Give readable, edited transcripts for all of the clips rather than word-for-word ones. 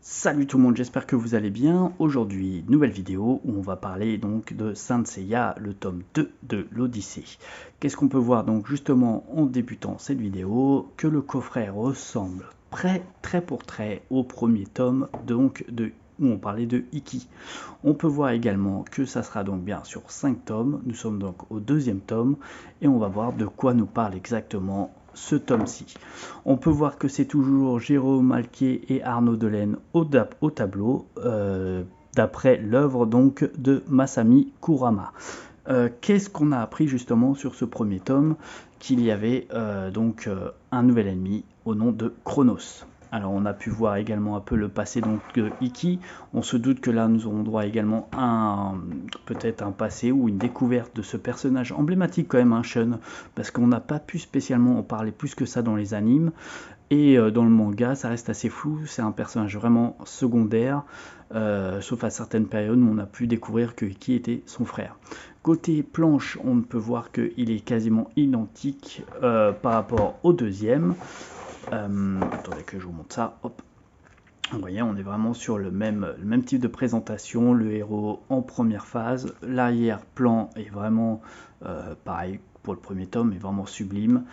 Salut tout le monde, j'espère que vous allez bien. Aujourd'hui, nouvelle vidéo où on va parler donc de Saint Seiya, le tome 2 de l'Odyssée. Qu'est-ce qu'on peut voir donc justement en débutant cette vidéo? Que le coffret ressemble trait pour trait au premier tome donc où on parlait de Iki. On peut voir également que ça sera donc bien sur 5 tomes. Nous sommes donc au deuxième tome et on va voir de quoi nous parle exactement ce tome-ci. On peut voir que c'est toujours Jérôme Alquier et Arnaud Delaine au tableau, d'après l'œuvre donc de Masami Kurama. Qu'est-ce qu'on a appris justement sur ce premier tome? Qu'il y avait un nouvel ennemi au nom de Chronos. Alors on a pu voir également un peu le passé donc de Iki. On se doute que là nous aurons droit également à peut-être un passé ou une découverte de ce personnage emblématique quand même, Shun, parce qu'on n'a pas pu spécialement en parler plus que ça dans les animes. Et dans le manga, ça reste assez flou, c'est un personnage vraiment secondaire, sauf à certaines périodes où on a pu découvrir que Iki était son frère. Côté planche, on peut voir qu'il est quasiment identique par rapport au deuxième. Attendez que je vous montre ça, hop. Vous voyez, on est vraiment sur le même type de présentation, le héros en première phase, l'arrière-plan est vraiment pareil pour le premier tome, est vraiment sublime.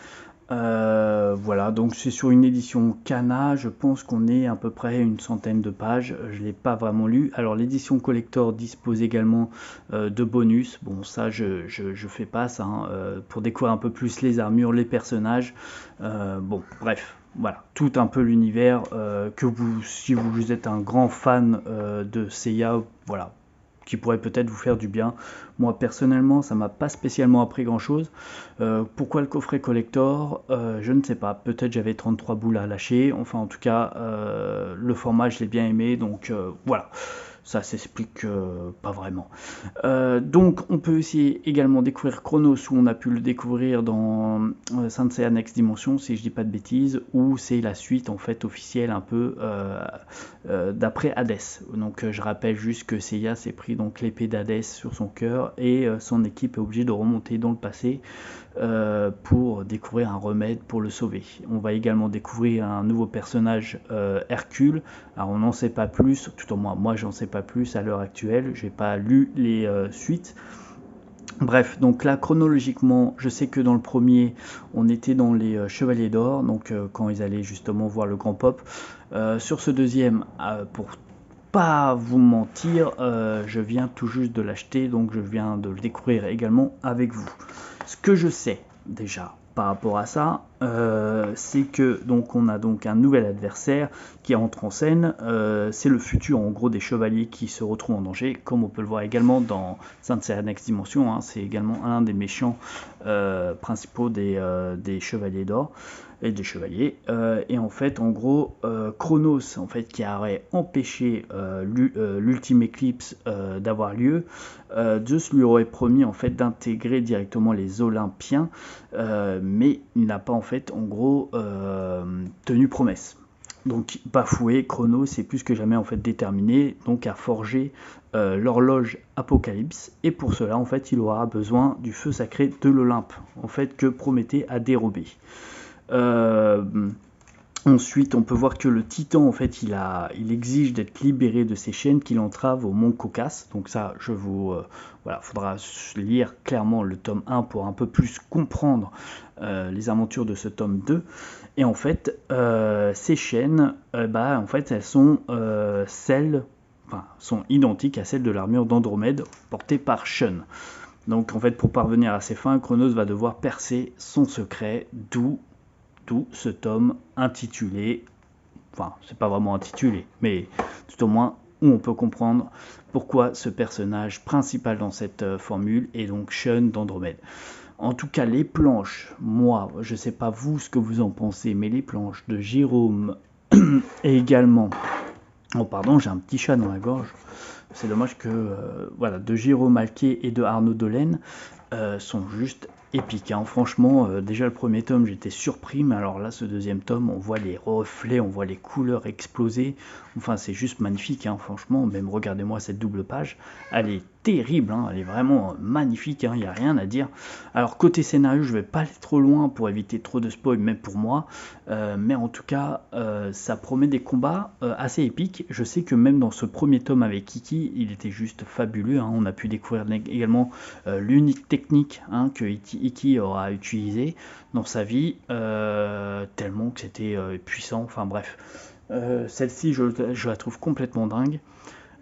Voilà, donc c'est sur une édition Kana, je pense qu'on est à peu près une centaine de pages, je ne l'ai pas vraiment lu. Alors l'édition collector dispose également de bonus, bon ça je fais pas ça, hein, pour découvrir un peu plus les armures, les personnages, bon bref. Voilà, tout un peu l'univers que si vous êtes un grand fan de Seiya, voilà, qui pourrait peut-être vous faire du bien. Moi personnellement, ça m'a pas spécialement appris grand chose. Pourquoi le coffret collector? Je ne sais pas. Peut-être j'avais 33 boules à lâcher. Enfin, en tout cas, le format, je l'ai bien aimé. Donc voilà. Ça s'explique pas vraiment. Donc on peut aussi également découvrir Chronos, où on a pu le découvrir dans Saint Seiya Next Dimension, si je dis pas de bêtises, où c'est la suite en fait officielle un peu d'après Hades. Donc je rappelle juste que Seiya s'est pris donc l'épée d'Hadès sur son cœur et son équipe est obligée de remonter dans le passé pour découvrir un remède pour le sauver. On va également découvrir un nouveau personnage, Hercule. Alors on n'en sait pas plus, tout au moins moi j'en sais pas plus à l'heure actuelle, j'ai pas lu les suites. Bref, donc là chronologiquement, je sais que dans le premier, on était dans les Chevaliers d'Or, donc quand ils allaient justement voir le Grand Pop. Sur ce deuxième, pour pas vous mentir, je viens tout juste de l'acheter, donc je viens de le découvrir également avec vous. Ce que je sais déjà par rapport à ça, c'est que donc on a donc un nouvel adversaire qui entre en scène. C'est le futur en gros des chevaliers qui se retrouvent en danger, comme on peut le voir également dans Saint Seiya Next Dimension, hein. C'est également un des méchants principaux des chevaliers d'or et des chevaliers, et en fait en gros Chronos en fait qui aurait empêché l'ultime éclipse d'avoir lieu, Zeus lui aurait promis en fait d'intégrer directement les Olympiens, mais il n'a pas en fait en gros tenu promesse. Donc bafoué, Chronos est plus que jamais en fait déterminé donc à forger l'horloge Apocalypse, et pour cela en fait il aura besoin du feu sacré de l'Olympe en fait que Prométhée a dérobé. Ensuite, on peut voir que le Titan, en fait, il exige d'être libéré de ses chaînes qui l'entravent au mont Caucasse. Donc ça, voilà, faudra lire clairement le tome 1 pour un peu plus comprendre les aventures de ce tome 2. Et en fait, ces chaînes, en fait, elles sont sont identiques à celles de l'armure d'Andromède portée par Shun. Donc en fait, pour parvenir à ses fins, Chronos va devoir percer son secret, d'où ce tome intitulé, enfin c'est pas vraiment intitulé, mais tout au moins où on peut comprendre pourquoi ce personnage principal dans cette formule est donc Shun d'Andromède. En tout cas les planches, moi je sais pas vous ce que vous en pensez, mais les planches de Jérôme et également, oh pardon, j'ai un petit chat dans la gorge, c'est dommage que voilà, de Jérôme Alquier et de Arnaud Delaine sont juste épiques, hein. Franchement, déjà le premier tome j'étais surpris, mais alors là ce deuxième tome, on voit les reflets, on voit les couleurs exploser, enfin c'est juste magnifique, hein. Franchement, même regardez-moi cette double page, elle est terrible, hein, elle est vraiment magnifique, il n'y a rien à dire. Alors côté scénario, je vais pas aller trop loin pour éviter trop de spoil, même pour moi, mais en tout cas, ça promet des combats assez épiques. Je sais que même dans ce premier tome avec Iki, il était juste fabuleux, hein. On a pu découvrir également l'unique technique, hein, que Iki aura utilisé dans sa vie, tellement que c'était puissant, enfin bref. Celle-ci, je la trouve complètement dingue.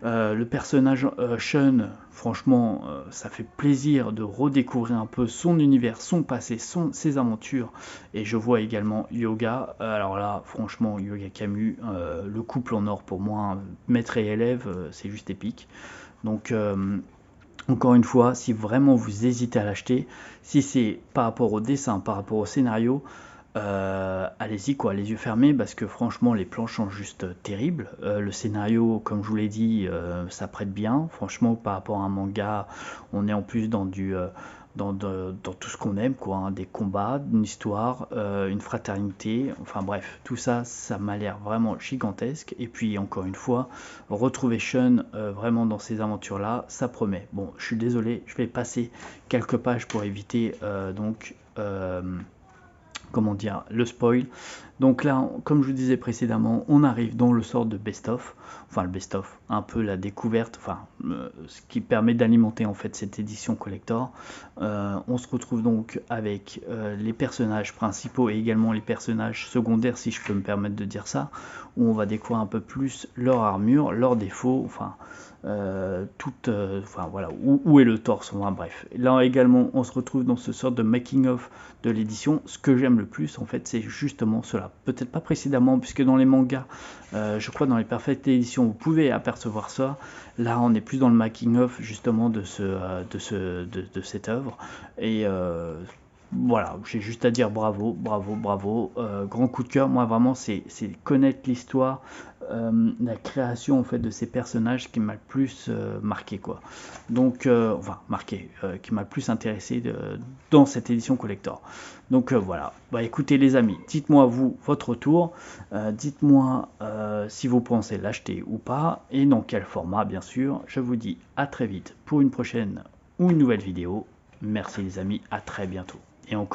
Le personnage Shun, franchement, ça fait plaisir de redécouvrir un peu son univers, son passé, ses aventures. Et je vois également Yoga. Alors là, franchement, Yoga Camus, le couple en or pour moi, maître et élève, c'est juste épique. Donc, encore une fois, si vraiment vous hésitez à l'acheter, si c'est par rapport au dessin, par rapport au scénario, allez-y quoi, les yeux fermés, parce que franchement les planches sont juste terribles. Le scénario, comme je vous l'ai dit, ça prête bien. Franchement, par rapport à un manga, on est en plus dans dans tout ce qu'on aime, quoi, hein, des combats, une histoire, une fraternité, enfin bref, tout ça, ça m'a l'air vraiment gigantesque. Et puis encore une fois, retrouver Shun vraiment dans ces aventures-là, ça promet. Bon, je suis désolé, je vais passer quelques pages pour éviter comment dire, le spoil. Donc là, comme je vous disais précédemment, on arrive dans le sort de best-of, enfin le best-of, un peu la découverte, enfin ce qui permet d'alimenter en fait cette édition collector. On se retrouve donc avec les personnages principaux et également les personnages secondaires, si je peux me permettre de dire ça, où on va découvrir un peu plus leur armure, leurs défauts, enfin enfin voilà, où est le torse, enfin, bref. Là également, on se retrouve dans ce sort de making-of de l'édition. Ce que j'aime le plus, en fait, c'est justement cela. Peut-être pas précédemment, puisque dans les mangas, je crois dans les Perfect éditions, vous pouvez apercevoir ça. Là, on est plus dans le making-of justement de cette œuvre. Et voilà, j'ai juste à dire bravo, bravo, bravo. Grand coup de cœur, moi vraiment, c'est connaître l'histoire, la création en fait de ces personnages qui m'a le plus marqué, quoi. Donc, enfin, marqué, qui m'a le plus intéressé dans cette édition collector. Donc voilà, bah écoutez les amis, dites-moi vous votre retour, dites-moi si vous pensez l'acheter ou pas, et dans quel format bien sûr. Je vous dis à très vite pour une prochaine ou une nouvelle vidéo. Merci les amis, à très bientôt. Et encore